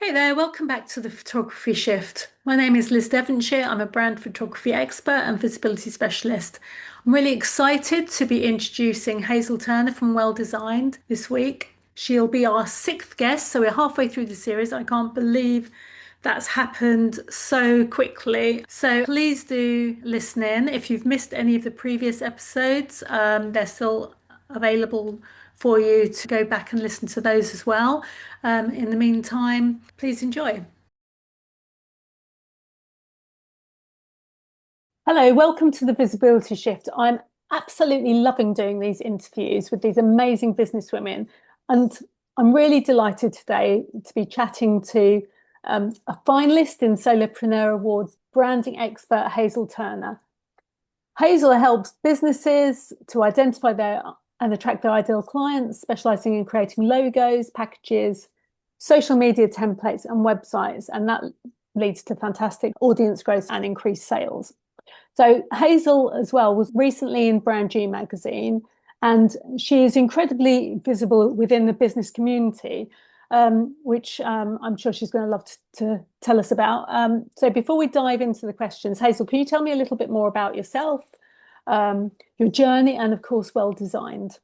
Hey there, welcome back to the Photography Shift. My name is Liz Devonshire. I'm a brand photography expert and visibility specialist. I'm really excited to be introducing Hazel Turner from Well Designed this week. She'll be our sixth guest, so we're halfway through the series. I can't believe that's happened so quickly. So please do listen in. If you've missed any of the previous episodes, they're still available for you to go back and listen to those as well. In the meantime, please enjoy. Hello, welcome to the Visibility Shift. I'm absolutely loving doing these interviews with these amazing businesswomen, and I'm really delighted today to be chatting to a finalist in Solopreneur Awards, branding expert Hazel Turner. Hazel helps businesses to identify their and attract their ideal clients, specializing in creating logos, packages, social media templates, and websites, and that leads to fantastic audience growth and increased sales. So Hazel as well was recently in Brand G magazine, and she is incredibly visible within the business community, which I'm sure she's going to love to tell us about. So before we dive into the questions, Hazel, can you tell me a little bit more about yourself, your journey, and of course, Well Designed?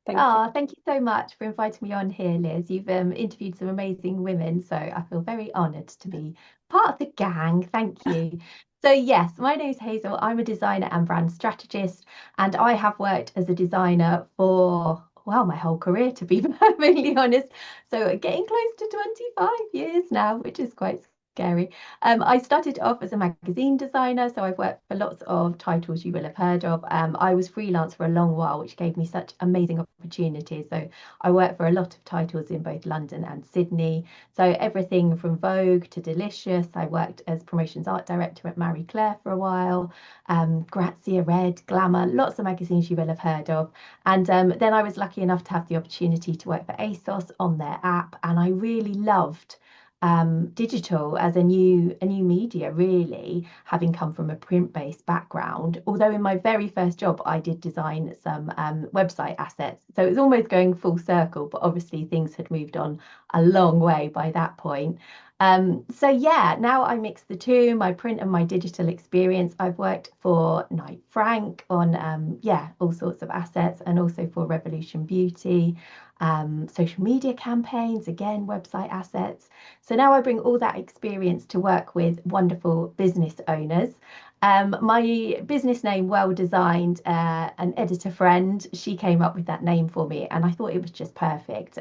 Thank you. Thank you so much for inviting me on here, Liz. You've interviewed some amazing women, so I feel very honoured to be part of the gang. Thank you. So yes, my name's Hazel. I'm a designer and brand strategist, and I have worked as a designer for, well, my whole career, to be perfectly honest. So getting close to 25 years now, which is quite scary. I started off as a magazine designer, so I've worked for lots of titles you will have heard of. I was freelance for a long while, which gave me such amazing opportunities. So I worked for a lot of titles in both London and Sydney. So everything from Vogue to Delicious. I worked as promotions art director at Marie Claire for a while. Grazia, Red, Glamour, lots of magazines you will have heard of. And then I was lucky enough to have the opportunity to work for ASOS on their app, and I really loved digital as a new media, really, having come from a print-based background. Although in my very first job I did design some website assets, so it was almost going full circle, but obviously things had moved on a long way by that point. So yeah, now I mix the two, my print and my digital experience. I've worked for Knight Frank on yeah, all sorts of assets, and also for Revolution Beauty, social media campaigns, again, website assets. So now I bring all that experience to work with wonderful business owners. My business name, Well Designed, an editor friend, she came up with that name for me, and I thought it was just perfect.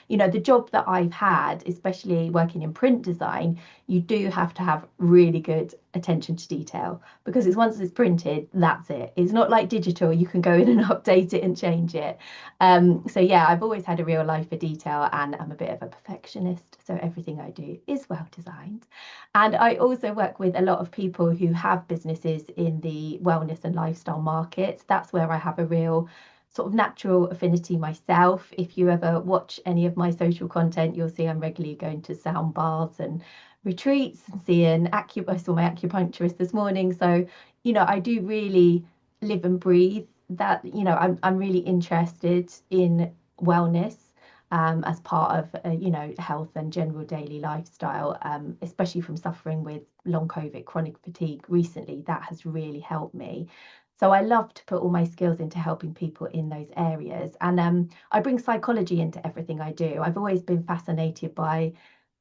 You know, the job that I've had, especially working in print design, you do have to have really good attention to detail, because it's once it's printed, that's it. It's not like digital, you can go in and update it and change it. So yeah, I've always had a real life for detail, and I'm a bit of a perfectionist, so everything I do is well designed. And I also work with a lot of people who have businesses in the wellness and lifestyle markets. That's where I have a real sort of natural affinity myself. If you ever watch any of my social content, you'll see I'm regularly going to sound baths and retreats and seeing I saw my acupuncturist this morning. So, you know, I do really live and breathe that. You know, I'm really interested in wellness as part of you know, health and general daily lifestyle, especially from suffering with long COVID chronic fatigue recently. That has really helped me. So I love to put all my skills into helping people in those areas, and I bring psychology into everything I do. I've always been fascinated by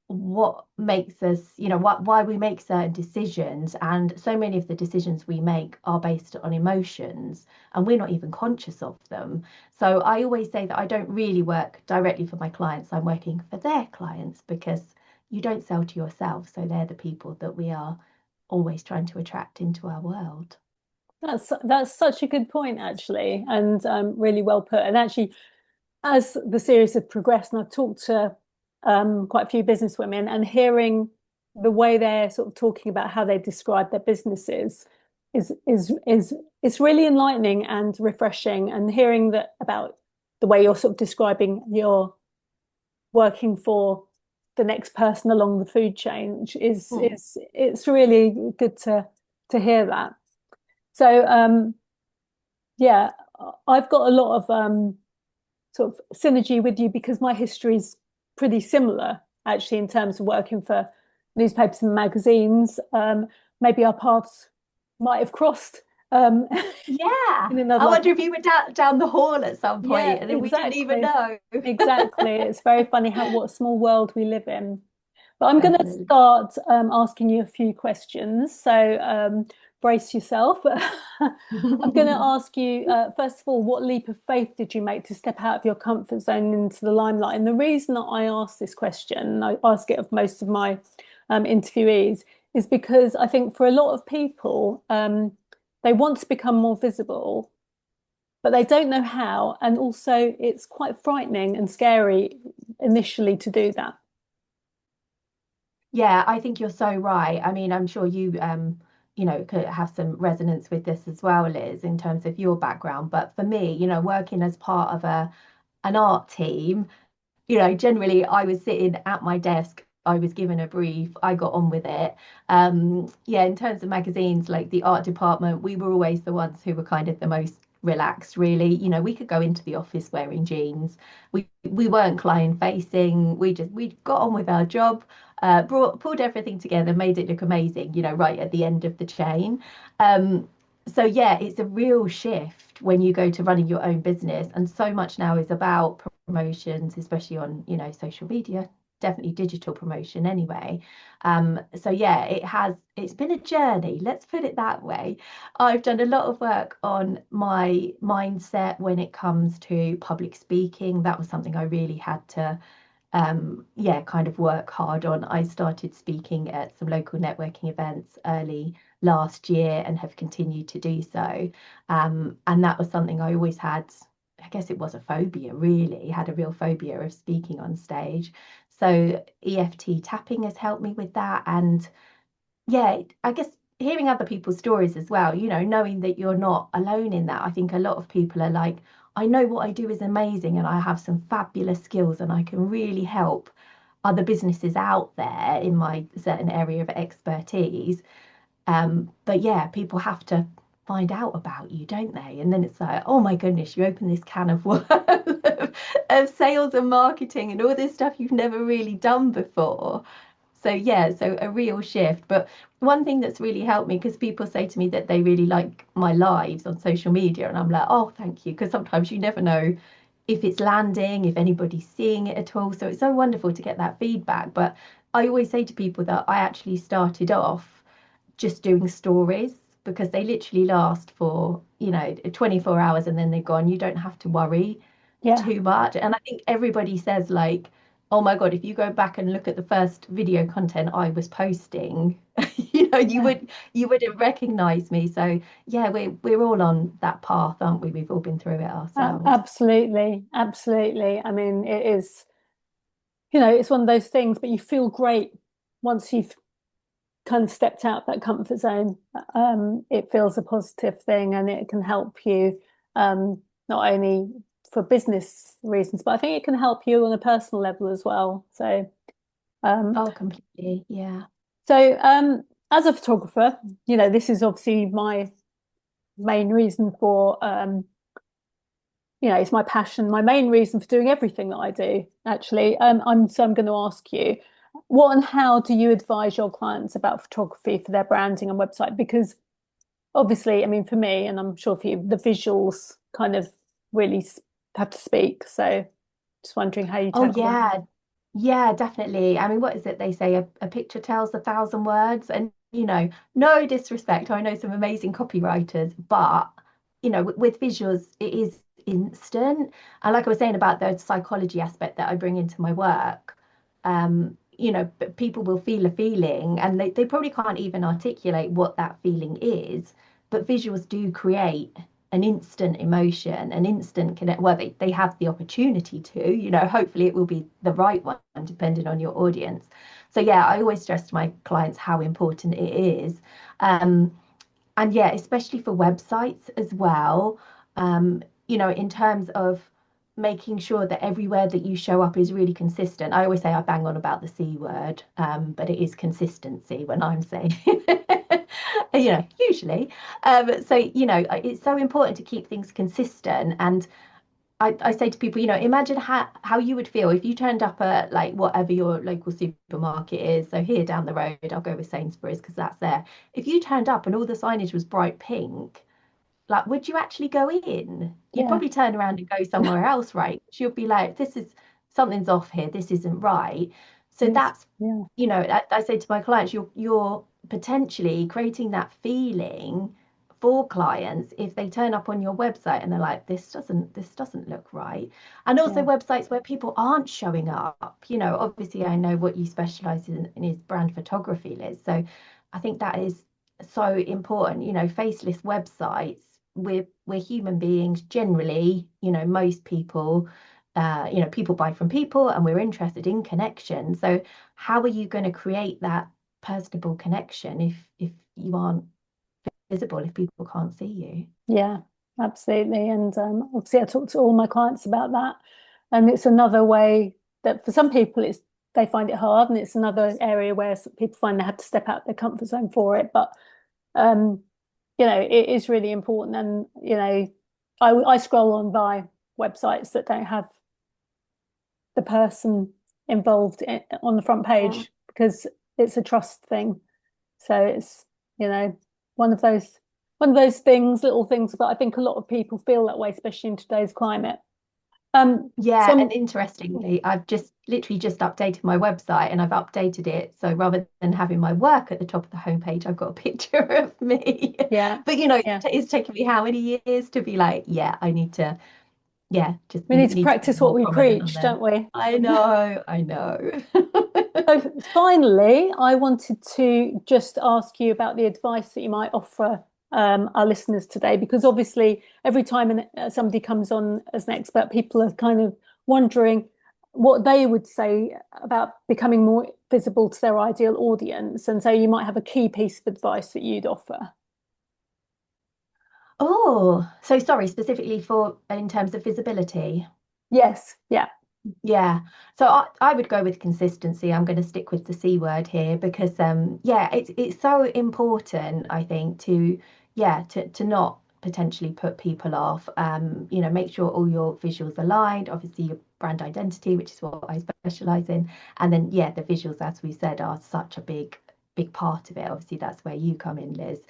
what makes us, you know, why we make certain decisions, and so many of the decisions we make are based on emotions, and we're not even conscious of them. So I always say that I don't really work directly for my clients, I'm working for their clients, because you don't sell to yourself, so they're the people that we are always trying to attract into our world. That's such a good point, actually, and really well put. And actually, as the series have progressed, and I've talked to quite a few business women, and hearing the way they're sort of talking about how they describe their businesses is it's really enlightening and refreshing. And hearing that about the way you're sort of describing you're working for the next person along the food chain is Mm. it's really good to hear that. So yeah, I've got a lot of sort of synergy with you because my history is pretty similar actually, in terms of working for newspapers and magazines. Maybe our paths might have crossed Yeah. in another I life. wonder if you were down the hall at some Yeah, point and then we didn't even exactly. know. Exactly. It's very funny how what a small world we live in. But I'm going to Definitely. start asking you a few questions. So brace yourself. I'm going to ask you, first of all, what leap of faith did you make to step out of your comfort zone into the limelight? And the reason that I ask this question, and I ask it of most of my interviewees, is because I think for a lot of people, they want to become more visible, but they don't know how. And also, it's quite frightening and scary initially to do that. Yeah, I think you're so right. I mean, I'm sure you could have some resonance with this as well, Liz, in terms of your background. But for me, working as part of an art team, generally I was sitting at my desk, I was given a brief, I got on with it. Yeah, in terms of magazines, like the art department, we were always the ones who were kind of the most relaxed, really. We could go into the office wearing jeans. We weren't client facing. We got on with our job, pulled everything together, made it look amazing, right at the end of the chain. So yeah, it's a real shift when you go to running your own business, and so much now is about promotions, especially on, social media, definitely digital promotion anyway. So yeah, it's been a journey, let's put it that way. I've done a lot of work on my mindset when it comes to public speaking. That was something I really had to yeah, kind of work hard on. I started speaking at some local networking events early last year and have continued to do so. And that was something I always had. I guess it was a phobia, really, had a real phobia of speaking on stage. So EFT tapping has helped me with that. And yeah, I guess hearing other people's stories as well, knowing that you're not alone in that. I think a lot of people are like, I know what I do is amazing and I have some fabulous skills and I can really help other businesses out there in my certain area of expertise. But yeah, people have to find out about you, don't they? And then it's like, oh my goodness, you open this can of worms of sales and marketing and all this stuff you've never really done before. So yeah, so a real shift. But one thing that's really helped me, because people say to me that they really like my lives on social media, and I'm like, oh, thank you, because sometimes you never know if it's landing, if anybody's seeing it at all. So it's so wonderful to get that feedback. But I always say to people that I actually started off just doing stories because they literally last for 24 hours and then they're gone. You don't have to worry Yeah. too much. And I think everybody says like, oh my God, if you go back and look at the first video content I was posting, you Yeah. wouldn't recognize me. So yeah, we're all on that path, aren't we? We've all been through it ourselves. Absolutely, absolutely. I mean, it is, it's one of those things, but you feel great once you've kind of stepped out of that comfort zone. It feels a positive thing and it can help you not only for business reasons, but I think it can help you on a personal level as well. Um, Oh, completely. Yeah. as a photographer, this is obviously my main reason for it's my passion, my main reason for doing everything that I do, actually. I'm going to ask you, what and how do you advise your clients about photography for their branding and website? Because obviously, I mean, for me, and I'm sure for you, the visuals kind of really have to speak. So just wondering how you Oh, tackle them. yeah. Yeah, definitely. I mean, what is it they say? A picture tells a thousand words. And, no disrespect. I know some amazing copywriters, but, with visuals, it is instant. And like I was saying about the psychology aspect that I bring into my work, but people will feel a feeling and they probably can't even articulate what that feeling is. But visuals do create an instant emotion, an instant connect. Well, they have the opportunity to, hopefully it will be the right one depending on your audience. So yeah, I always stress to my clients how important it is. And yeah, especially for websites as well, in terms of making sure that everywhere that you show up is really consistent. I always say I bang on about the C word, but it is consistency when I'm saying, usually. So, it's so important to keep things consistent. And I say to people, imagine how you would feel if you turned up at like whatever your local supermarket is. So here down the road, I'll go with Sainsbury's because that's there. If you turned up and all the signage was bright pink, like, would you actually go in? You'd Yeah. probably turn around and go somewhere else, right? You'd be like, this is something's off here. This isn't right. So Yes. that's, Yeah. I say to my clients, you're potentially creating that feeling for clients if they turn up on your website and they're like, this doesn't look right. And also Yeah. websites where people aren't showing up. Obviously I know what you specialize in is brand photography, Liz. So I think that is so important. Faceless websites, we're human beings generally. Most people, people buy from people, and we're interested in connection. So how are you going to create that personable connection if you aren't visible, if people can't see you? Yeah, absolutely. And obviously, I talk to all my clients about that. And it's another way that for some people, they find it hard, and it's another area where people find they have to step out their comfort zone for it. But um, it is really important. And I scroll on by websites that don't have the person involved on the front Mm. page because it's a trust thing. So it's, you know, one of those things, little things that I think a lot of people feel that way, especially in today's climate. Yeah, and Some interestingly, I've just literally just updated my website, and I've updated it. So rather than having my work at the top of the homepage, I've got a picture of me. Yeah, But yeah. it's taken me how many years to be like, yeah, I need to, yeah, just We need to need to be practice what more we prominent on preach, there. don't we? I know, I know. So finally, I wanted to just ask you about the advice that you might offer our listeners today, because obviously every time somebody comes on as an expert, people are kind of wondering what they would say about becoming more visible to their ideal audience. And so you might have a key piece of advice that you'd offer. Oh, so sorry, specifically for in terms of visibility. Yes, yeah, Yeah. So I would go with consistency. I'm going to stick with the C word here because yeah, it's so important, I think, to not potentially put people off. Make sure all your visuals aligned, obviously your brand identity, which is what I specialize in. And then yeah, the visuals, as we said, are such a big part of it. Obviously, that's where you come in, Liz.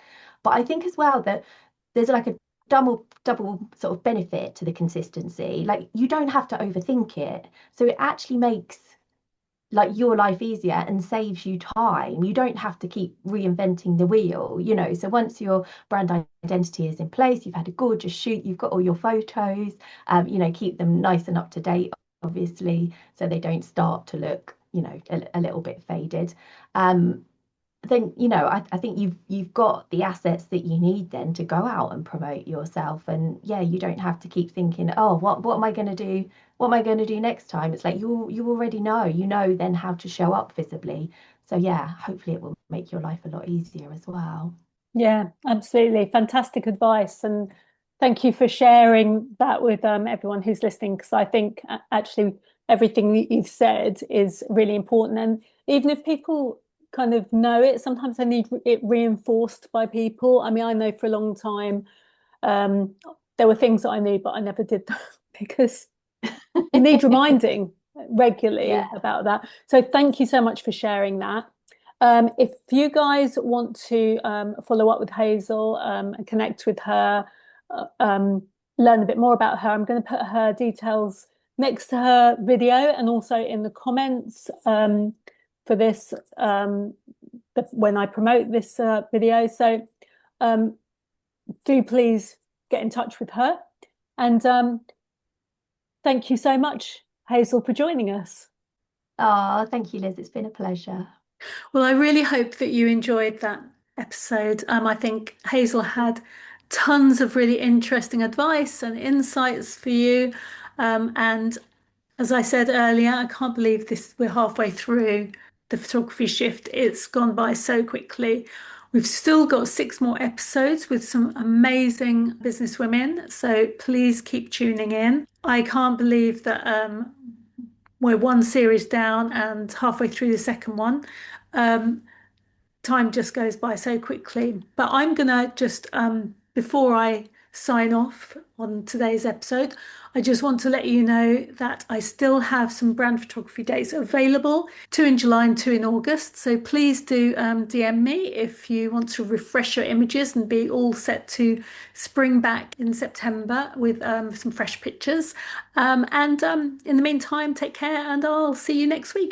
But I think as well that there's like a double sort of benefit to the consistency. Like you don't have to overthink it. So it actually makes like your life easier and saves you time. You don't have to keep reinventing the wheel. So once your brand identity is in place, you've had a gorgeous shoot, you've got all your photos, keep them nice and up to date, obviously, so they don't start to look, a little bit faded. Then I think you've got the assets that you need then to go out and promote yourself. And yeah, you don't have to keep thinking, oh, what am I going to do, what am I going to do next time? It's like you already know then how to show up visibly. So yeah, hopefully it will make your life a lot easier as well. yeah, absolutely. Fantastic advice. And thank you for sharing that with everyone who's listening, because I think actually everything that you've said is really important. And even if people kind of know it, sometimes they need it reinforced by people. I mean, I know for a long time um, there were things that I knew, but I never did them because you need reminding regularly Yeah. about that. So thank you so much for sharing that. If you guys want to follow up with Hazel and connect with her, uh, um, learn a bit more about her, I'm going to put her details next to her video and also in the comments for this when I promote this video. So um, do please get in touch with her. And thank you so much, Hazel, for joining us. Oh, thank you, Liz. It's been a pleasure. Well, I really hope that you enjoyed that episode. I think Hazel had tons of really interesting advice and insights for you. And as I said earlier, I can't believe this, we're halfway through the photography shift. It's gone by so quickly. We've still got 6 more episodes with some amazing business women. So please keep tuning in. I can't believe that we're one series down and halfway through the second one. Um, Time just goes by so quickly. But I'm gonna just before I sign off on today's episode. I just want to let you know that I still have some brand photography dates available, two in July and two in August. So please do DM me if you want to refresh your images and be all set to spring back in September with some fresh pictures. And in the meantime, take care and I'll see you next week.